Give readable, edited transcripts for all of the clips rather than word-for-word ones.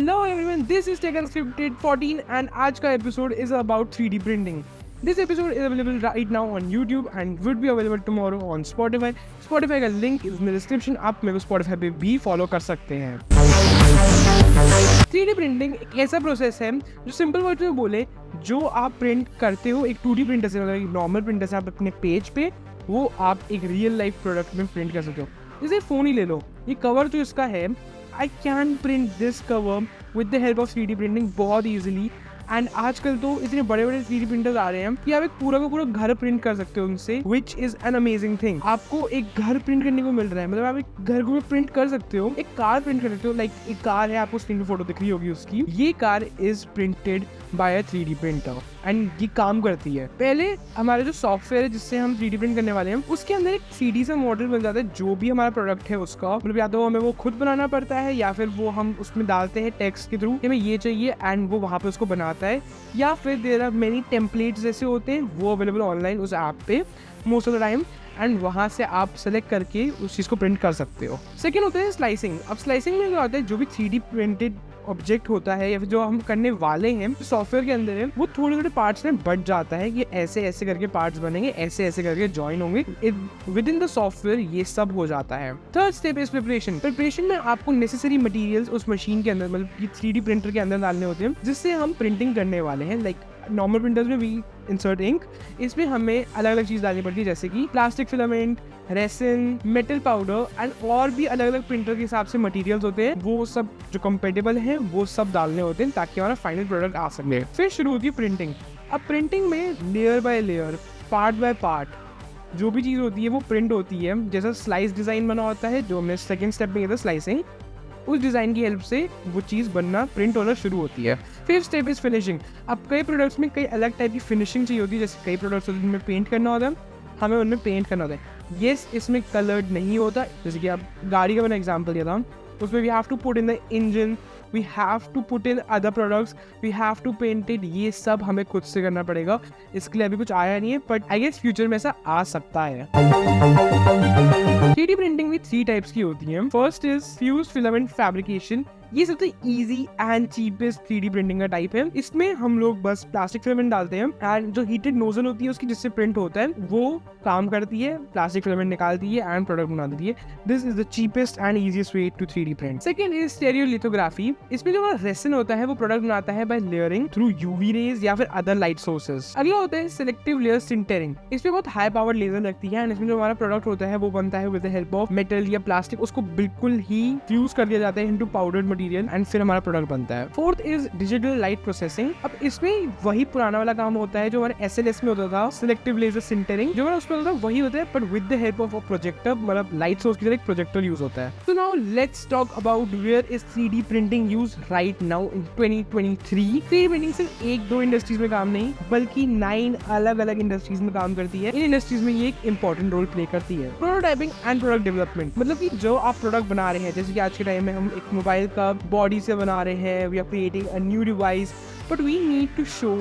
Hello everyone, this is Unscripted 14 and आज का episode is about 3D printing. This episode is available right now on YouTube and would be available tomorrow on Spotify. Spotify का link is in the description. आप मेरे को Spotify पे भी follow कर सकते हैं. 3D printing एक ऐसा प्रोसेस है जो सिंपल वर्ड में बोले, जो आप प्रिंट करते हो एक 2D प्रिंटर से, मतलब एक नॉर्मल प्रिंटर से आप अपने पेज पे, वो आप एक रियल लाइफ प्रोडक्ट में प्रिंट कर सकते हो. जैसे फ़ोन ही ले लो, ये कवर जो इसका है, I can print this cover with the help of 3D printing बहुत easily. एंड आजकल तो इतने बड़े बड़े 3D प्रिंटर्स आ रहे हैं कि आप एक पूरा का पूरा घर प्रिंट कर सकते हो उनसे, which is an amazing thing. आपको एक घर प्रिंट करने को मिल रहा है, मतलब आप एक घर को प्रिंट कर सकते हो, एक कार प्रिंट कर सकते हो. लाइक एक कार है, आपको स्क्रीन पे फोटो दिख रही होगी उसकी, ये car is printed by a 3D printer and ये काम करती है. पहले हमारे जो सॉफ्टवेयर है जिससे हम 3D प्रिंट करने वाले हैं, उसके अंदर एक 3D सा मॉडल बन जाता है. जो भी हमारा प्रोडक्ट है उसका, मतलब या तो हमें वो खुद बनाना पड़ता है या फिर वो हम उसमें डालते हैं टेक्स्ट के थ्रू, हमें ये चाहिए एंड वो वहाँ पे उसको बनाता है. या फिर देयर आर मेनी टेम्पलेट्स जैसे होते हैं, वो अवेलेबल ऑनलाइन उस ऐप पे most of the time, and वहाँ से आप सेलेक्ट करके उस चीज़ को प्रिंट कर सकते हो. सेकेंड होता है स्लाइसिंग. अब स्लाइसिंग में क्या होता है, जो भी 3D प्रिंटेड ऑब्जेक्ट होता है या फिर जो हम करने वाले हैं सॉफ्टवेयर के अंदर है, वो थोड़े थोड़े पार्ट्स में बट जाता है कि ऐसे ऐसे करके पार्ट्स बनेंगे, ऐसे ऐसे करके ज्वाइन होंगे. विद इन द सॉफ्टवेयर ये सब हो जाता है. Third step is preparation. Preparation में आपको नेसेसरी मटेरियल्स उस मशीन के अंदर, मतलब कि 3D प्रिंटर के अंदर डालने होते हैं जिससे हम प्रिंटिंग करने वाले हैं. लाइक नॉर्मल प्रिंटर्स में वी इंसर्ट इंक, इसमें हमें अलग अलग चीज़ डालनी पड़ती है, जैसे कि plastic filament, resin, metal powder and और भी अलग अलग प्रिंटर के हिसाब से मटेरियल्स होते हैं. वो सब जो कंपेटेबल हैं वो सब डालने होते हैं ताकि हमारा फाइनल प्रोडक्ट आ सके. फिर शुरू होती है प्रिंटिंग. अब प्रिंटिंग में layer by layer, part by part जो भी चीज़ होती है वो प्रिंट होती है. जैसा स्लाइस डिज़ाइन बना होता है, जो हमने सेकेंड स्टेप में किया था स्लाइसिंग, उस डिज़ाइन की हेल्प से वो चीज़ बनना, प्रिंट होना शुरू होती है. Fifth step is finishing. अब कई प्रोडक्ट्स में कई अलग टाइप की फिनिशिंग चाहिए होती है. जैसे कई प्रोडक्ट्स होते हैं जिनमें पेंट करना होता है, हमें उनमें पेंट करना होता है. येस, इसमें कलर्ड नहीं होता. जैसे कि आप गाड़ी का मैंने एग्जाम्पल दिया था, उसमें we have to put in the engine, we have to put in other products, we have to paint it. ये सब हमें खुद से करना पड़ेगा. इसके लिए अभी कुछ आया नहीं है, बट आई गेस फ्यूचर में ऐसा आ सकता है. 3D प्रिंटिंग भी 3 टाइप्स की होती है. First is fuse filament fabrication. ये सबसे easy and cheapest 3D printing का टाइप है. इसमें हम लोग बस प्लास्टिक फिलामेंट डालते हैं एंड जो हीटेड नोजल होती है उसकी, जिससे प्रिंट होता है, वो काम करती है, प्लास्टिक फिलामेंट निकालती है एंड प्रोडक्ट बना देती है. This is the cheapest and easiest way to 3D print. Second is stereolithography. इसमें जो रेसिन होता है वो प्रोडक्ट बनाता है by layering through UV rays या फिर अदर लाइट सोर्सेज. अगला होता है सिलेक्टिव लेयर सिंटरिंग. इसमें बहुत हाई पावर लेजर लगती है एंड इसमें जो हमारा प्रोडक्ट होता है वो बनता है with the help of metal या प्लास्टिक. उसको बिल्कुल ही फ्यूज कर दिया जाता है इनटू पाउडर्ड मटेरियल एंड फिर हमारा प्रोडक्ट बनता है. Fourth is digital light processing. अब इसमें वही पुराना वाला काम होता है जो हमारे SLS में होता था, सिलेक्टिव लेजर सिंटरिंग. जो हमारा उसमें होता है वही होता है, but with the help of a projector, मतलब लाइट सोर्स की तरह एक प्रोजेक्टर यूज होता है. So now let's talk about where is 3D printing use right now in 2023. 3D printing सिर्फ 1-2 इंडस्ट्रीज में काम नहीं, बल्कि 9 अलग अलग इंडस्ट्रीज में काम करती है. इन इंडस्ट्रीज में ये एक इंपॉर्टेंट रोल प्ले करती है. प्रोटोटाइपिंग एंड प्रोडक्ट डेवलपमेंट, मतलब कि जो आप प्रोडक्ट बना रहे हैं, जैसे कि आज के टाइम में हम एक मोबाइल का बॉडी से बना रहे हैं, we are creating a new device, but we need to show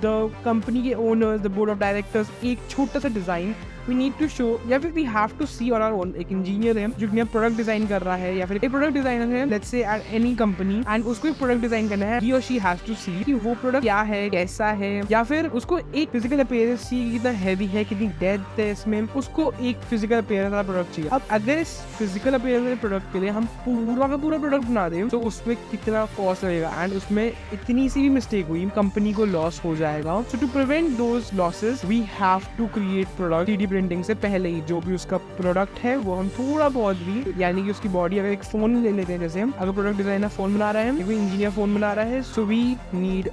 the company के owners, the board of directors, एक छोटा सा design we need to show, या फिर we have to see on our own. एक इंजीनियर है जो product design कर रहा है, या फिर एक प्रोडक्ट डिजाइनर है, let's say at any company, and उसको एक प्रोडक्ट डिजाइन करना है. he or she has to see कि वो प्रोडक्ट क्या है, कैसा है, या फिर उसको एक फिजिकल अपीयरेंस चाहिए, कितना हैवी है, कितनी डेप्थ है इसमें, उसको एक फिजिकल अपीयरेंस वाला प्रोडक्ट चाहिए. अब अगर इस फिजिकल अपीयरेंस वाले प्रोडक्ट के लिए हम पूरा का पूरा प्रोडक्ट बना दें तो उसमें कितना कॉस्ट लगेगा, एंड उसमें इतनी सी भी मिस्टेक हुई कंपनी को लॉस हो जाएगा. So to prevent those losses we have to create product 3D printing से पहले ही. जो भी उसका प्रोडक्ट है वो हम थोड़ा बहुत भी, यानी कि उसकी बॉडी, अगर एक फोन ले लेते हैं, जैसे हम अगर प्रोडक्ट डिजाइनर फोन बना रहा है, कोई इंजीनियर फोन बना रहा है, so we need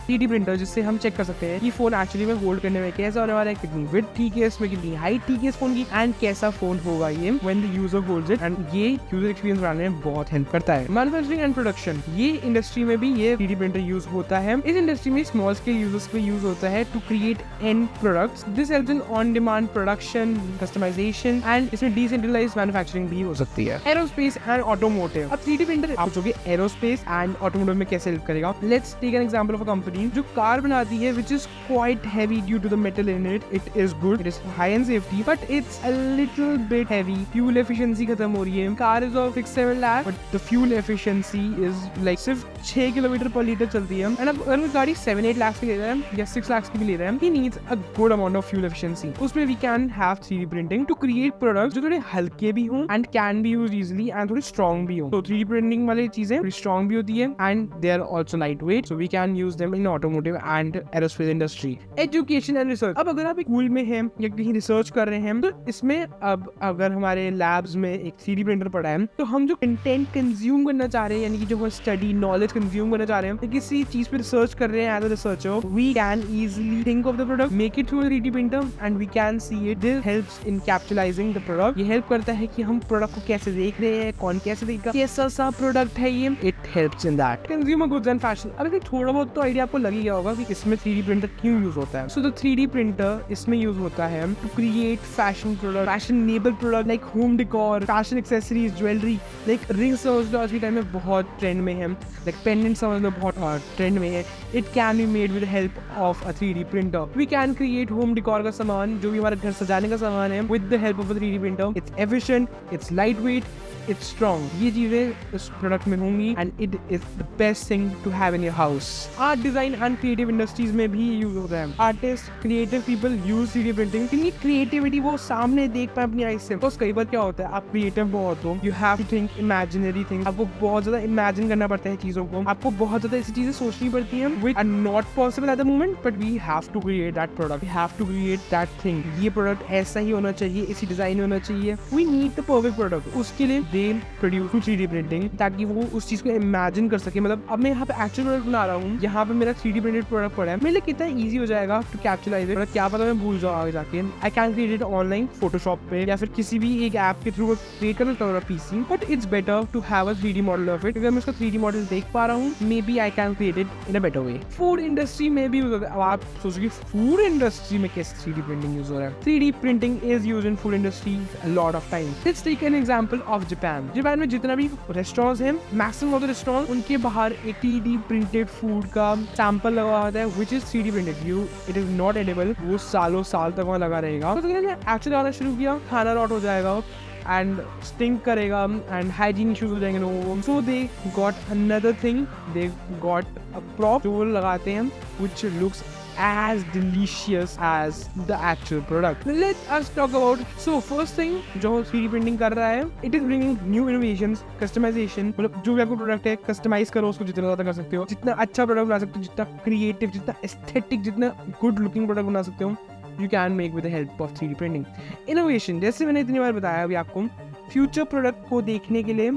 3D printer जिससे हम चेक कर सकते हैं कि फोन एक्चुअली में होल्ड करने में कैसा होने वाला है, कितनी विड्थ ठीक है इसमें, कितनी हाइट ठीक है इस फोन की, एंड कैसा फोन होगा ये when the user holds it. And ये यूजर एक्सपीरियंस बनाने में बहुत हेल्प करता है. मैन्युफैक्चरिंग एंड प्रोडक्शन, ये इंडस्ट्री में भी ये 3D प्रिंटर यूज होता है. इस इंडस्ट्री में स्मॉल स्केल यूजर्स पे यूज होता है to create end products. This helps in on demand production, customisation and इसमें डिसेंट्रलाइज्ड मैन्युफैक्चरिंग भी हो सकती है। Aerospace and automotive. अब 3D प्रिंटर आप सोचोगे एरोस्पेस एंड ऑटोमोटिव में कैसे हेल्प करेगा। Let's take an example of a company जो कार बनाती है which is quite heavy due to the metal in it. It is good, it is high in safety, but it's a little bit heavy. Fuel efficiency खत्म हो रही है। Car is of 6-7 lakh, but the fuel efficiency is like सिर्फ 6 kilometre पर litre चलती है। And अब अगर गाड़ी 7-8 लाख की ले रहा है या 6 लाख की भी ले रहा है, he needs a good amount of fuel efficiency. उसमें we can have 3D printing to create products जो थोड़े हल्के भी हों and can be used easily and थोड़े strong भी हों। तो 3D printing वाली चीजें थोड़ी strong भी होती है and they are also lightweight, so we can use them in automotive and aerospace industry. Education and research. अब अगर आप एक स्कूल में हैं या कहीं रिसर्च कर रहे हैं तो इसमें अब अगर हमारे लैब्स में एक 3D प्रिंटर पड़ा है तो हम जो कंटेंट कंज्यूम करना चाह रहे हैं यानी कि जो स्टडी नॉलेज कंज्यूम करना चाह रहे हैं किसी चीज पे रिसर्च कर रहे हैं as a researcher, we can easily think of the product, make it through 3D printer and we can see it. This helps in capsulizing the product. ये हेल्प करता है कि हम प्रोडक्ट को कैसे देख रहे हैं, कौन कैसे देखेगा, कैसा सा प्रोडक्ट है ये। It helps in that. Consumer goods and fashion. अब थोड़ा बहुत तो आइडिया आपको लग ही गया होगा कि इसमें 3D प्रिंटर क्यों यूज होता है। सो द 3D प्रिंटर इसमें यूज होता है to create fashion product, fashionable product like home decor, fashion accessories, jewellery. Like ring समझ लो आज के टाइम में बहुत ट्रेंड में है, लाइक पेंडेंट समझ लो बहुत ट्रेंड में है। It can be made with help of a 3D printer. We can create home decor का सामान जो भी हमारे घर सजाने का सामान है with the help of a 3D printer. It's efficient, it's light weight, it's strong. ये चीजें इस प्रोडक्ट में होंगी and it is the best thing to have in your house. Art design and creative industries में भी use होता है। Artist, creative people use 3D printing क्योंकि क्रिएटिविटी वो सामने देख पाए अपनी आईज से। तो कई बार क्या होता है आप क्रिएटिव बहुत हो, you have to think imaginary things. आपको बहुत ज्यादा इमेजिन करना पड़ता है चीजों को, आपको बहुत ज्यादा ऐसी चीजें सोचनी पड़ती हैं which are not possible at the moment, but we have to create that product, we have to create that thing. ये प्रोडक्ट ऐसा ही होना चाहिए, इसी डिजाइन होना चाहिए। We need the perfect product. उसके लिए दे प्रोड्यूस 3D प्रिंटिंग ताकि वो उस चीज को इमेजिन कर सके। मतलब अब मैं यहाँ पे एक्चुअल प्रोडक्ट बना रहा हूँ, यहाँ पे मेरा 3D प्रिंटेड प्रोडक्ट पड़ा है, मेरे लिए कितना इजी हो जाएगा टू कैप्चुलाइज इट। क्या पता मैं भूल जाऊँ आगे जाके। आई can create it online Photoshop पे या फिर किसी भी एक ऐप के थ्रू क्रिएट कर सकता हूँ PC, but it's better to have a 3D model of it. अगर मैं उसका 3D मॉडल देख पा रहा हूँ, maybe I can create it in a better way. Food industry में भी यूज होता है। अब आप सोचोगे फूड इंडस्ट्री में कैसे 3D प्रिंटिंग यूज हो रहा है। 3D printing is used in food industry a lot of time. Let's take an example of Japan. Japan में जितना भी रेस्टोरेंट्स हैं, मैक्सिमम ऑफ द रेस्टोरेंट उनके बाहर एक 3D प्रिंटेड फूड का सैंपल लगा होता है which is 3D printed. It is not edible. वो सालों साल तक वहाँ लगा रहेगा। तो एक्चुअली आना शुरू किया, खाना रॉट हो जाएगा and stink करेगा and hygiene issues हो जाएंगे लोगों को। So they got another thing, they got a prop जो वो लगाते हैं which looks as delicious as the actual product. Let us talk about, so first thing जो 3D printing कर रहा है, it is bringing new innovations, customization। मतलब जो भी आपको प्रोडक्ट है कस्टमाइज करो उसको जितना ज़्यादा कर सकते हो, जितना अच्छा प्रोडक्ट बना सकते हो, जितना क्रिएटिव, जितना एस्थेटिक, जितना गुड लुकिंग प्रोडक्ट बना सकते हो, you can make with the help of 3D printing. Innovation, जैसे मैंने इतनी बार बताया अभी आपको, फ्यूचर प्रोडक्ट को देखने के लिए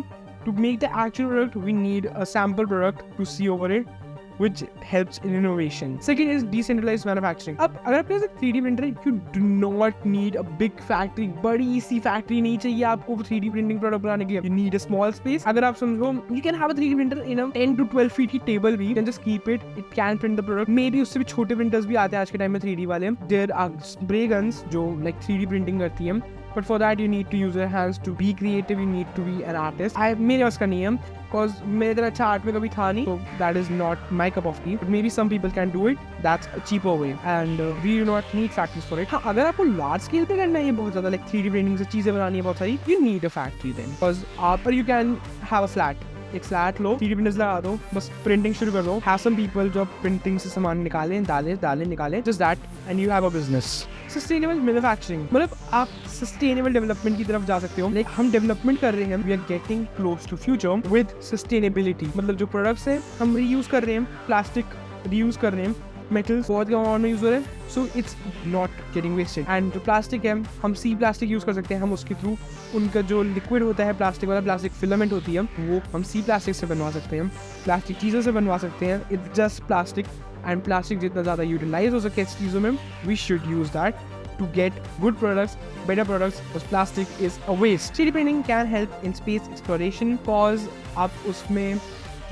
to make the actual product we need a sample product to see over it which helps in innovation. Second is decentralized manufacturing. अब अगर आपके पास एक 3D printer है, you do not need a big factory. बड़ी सी factory नहीं चाहिए आपको 3D printing product बनाने के लिए. You need a small space. अगर आप समझो, you can have a 3D printer in a 10 to 12 feet की टेबल भी. You can just keep it. It can print the product. Maybe उससे भी छोटे printers भी आते हैं आज के टाइम में 3D वाले. There are spray guns जो like 3D printing करती हैं. But for that you need to use your hands to be creative. You need to be an artist. मेरे पास का नहीं है, cause मेरे इतना अच्छा आर्ट में कभी था नहीं, so that is not my cup of tea. But maybe some people can do it. That's a cheaper way, and we do not need factories for it. हाँ, अगर आपको large scale पे करना है ये बहुत ज़्यादा like 3D printing से चीज़ें बनानी है बहुत सारी, you need a factory then. Cause पर you can have a flat. एक फ्लैट लो, 3D प्रिंटर्स लगा दो, बस प्रिंटिंग शुरू कर दो. Have some people जो प्रिंटिंग से सामान निकालें, डालें, निकालें, just that, and you have a business. Sustainable manufacturing, मतलब आप sustainable development की तरफ जा सकते हो. Like हम development कर रहे हैं, we are getting close to future with sustainability. मतलब जो products हैं हम reuse कर रहे हैं, प्लास्टिक reuse कर रहे हैं, मेटल्स बहुत कम अमाउंट में यूज हो रहे हैं, so it's not getting wasted. And जो प्लास्टिक है हम सी प्लास्टिक यूज कर सकते हैं. हम उसके थ्रू उनका जो लिक्विड होता है प्लास्टिक वाला, प्लास्टिक फिलामेंट होती है, वो हम सी प्लास्टिक से बनवा सकते हैं, प्लास्टिक चीज़ों से बनवा सकते हैं. It's just plastic, and plastic जितना ज़्यादा यूटिलाइज हो सके इस चीज़ों में, we should use that to get good products, better products, because plastic is a waste. 3D printing can help in space exploration, cause आप उसमें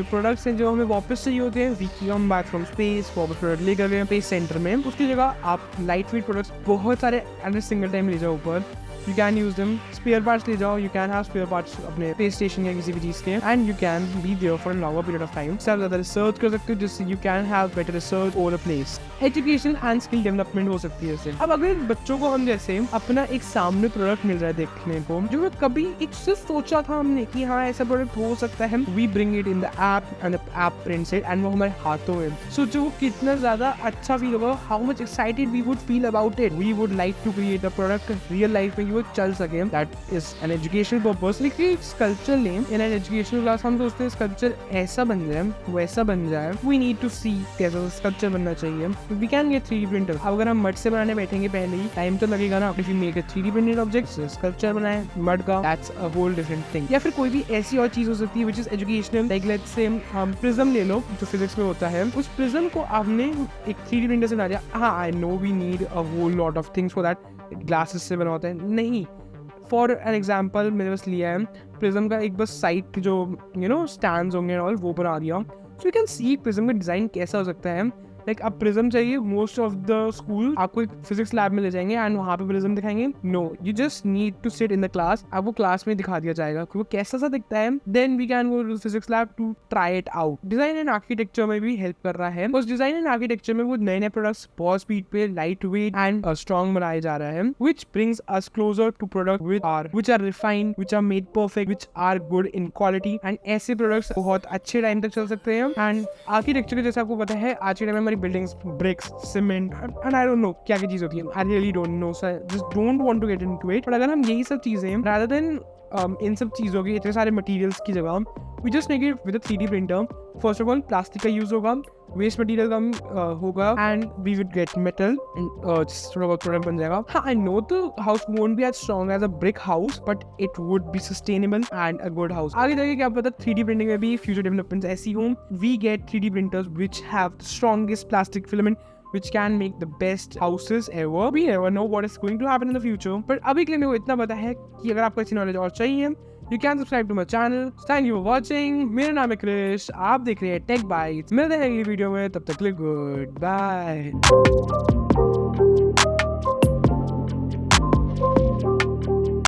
जो प्रोडक्ट्स हैं जो हमें वापस चाहिए होते हैं, we come back from space, वापस प्रोडक्ट लेकर गए स्पेस सेंटर में, उसकी जगह आप लाइट वेट प्रोडक्ट्स बहुत सारे एट सिंगल टाइम ले जाओ ऊपर। You can use them, spare parts ले जाओ, you can have spare parts अपने स्पेस स्टेशन या किसी भी चीज़ के, and you can be there for longer period of time. सबसे ज़्यादा रिसर्च कर सकते हो जिससे you can have better research over a place. Education and skill development हो सकती है इससे। अब अगर बच्चों को हम जैसे अपना एक सामने प्रोडक्ट मिल रहा है देखने को, जो कभी एक सिर्फ सोचा था हमने कि हाँ ऐसा प्रोडक्ट हो सकता है, we bring it in the app and app prints it and वो हमारे हाथों में, सोचो वो कितना ज्यादा अच्छा फील होगा, how much excited we would feel about it. We would like to create a product real life में, वो चल सके। That is an educational purpose. लेकिन स्कल्पचर लें इन एन एजुकेशनल क्लास, हम सोचते हैं स्कल्पचर ऐसा बन जाए वैसा बन जाए। वी नीड टू सी कैसा स्कल्पचर बनना चाहिए। We can get 3D printer. अब अगर हम मड से बनाने बैठेंगे पहले ही टाइम तो लगेगा ना। If you make a 3D printed object, sculpture बनाए मड का, that's a whole different thing. या फिर कोई भी ऐसी और चीज हो सकती है which is educational, like let's say हम प्रिज्म ले लो जो फिजिक्स में होता है। उस प्रिज्म को आपने एक 3D प्रिंटर से बना दिया। हाँ, I know we need a whole lot of things for that. Glasses से बना होता है नहीं। फॉर एन एग्जाम्पल मैंने बस लिया है प्रिज्म का एक बस साइड जो स्टैंड्स होंगे और वो बना दिया। So you can see prism का डिजाइन कैसा हो सकता है। लाइक अब प्रिज्म चाहिए, मोस्ट ऑफ द स्कूल आपको एक फिजिक्स लैब में ले जाएंगे एंड वहाँ पे प्रिज्म दिखाएंगे। No, you just need to sit in the class. आपको क्लास में दिखा दिया जाएगा कि वो कैसा सा दिखता है। Then we can go to physics lab to try it out. Design and architecture में भी हेल्प कर रहा है। उस डिजाइन एंड आर्किटेक्चर में वो नए नए प्रोडक्ट्स बहुत स्पीड पे लाइट वेट एंड स्ट्रॉन्ग बनाए जा रहा है, which brings us closer to product which are refined, which are made perfect, which are good in quality. And ऐसे प्रोडक्ट्स बहुत अच्छे टाइम तक चल सकते हैं। एंड आर्किटेक्चर के जैसे आपको पता है आज के टाइम में हमारी buildings cement and I don't know क्या क्या चीज होती है। I really don't know, so just don't want to get into it. But अगर हम यही सब चीजें रादर देन इन सब चीज़ों के इतने सारे मटेरियल्स की जगह we just make it with 3D printer. First of all plastic का यूज़ होगा, वेस्ट मटेरियल कम होगा and we would get metal थोड़ा बहुत प्रोडक्ट बन जाएगा। हाँ, I know the house won't be as strong as a brick house, but it would be sustainable and a good house. आगे जाके क्या पता 3D प्रिंटिंग में भी फ्यूचर डेवलपमेंट्स ऐसी हों। We get 3D printers which have the strongest plastic filament which can make the best houses ever. We never know what is going to happen in the future. But अभी के लिए मेरे को इतना पता है कि अगर आपको अच्छी नॉलेज और चाहिए, you can subscribe to my channel. Thank you for watching. मेरा नाम है क्रिश, आप देख रहे हैं टेक बाइट्स। मिलते हैं अगली वीडियो में, तब तक के लिए गुड बाय।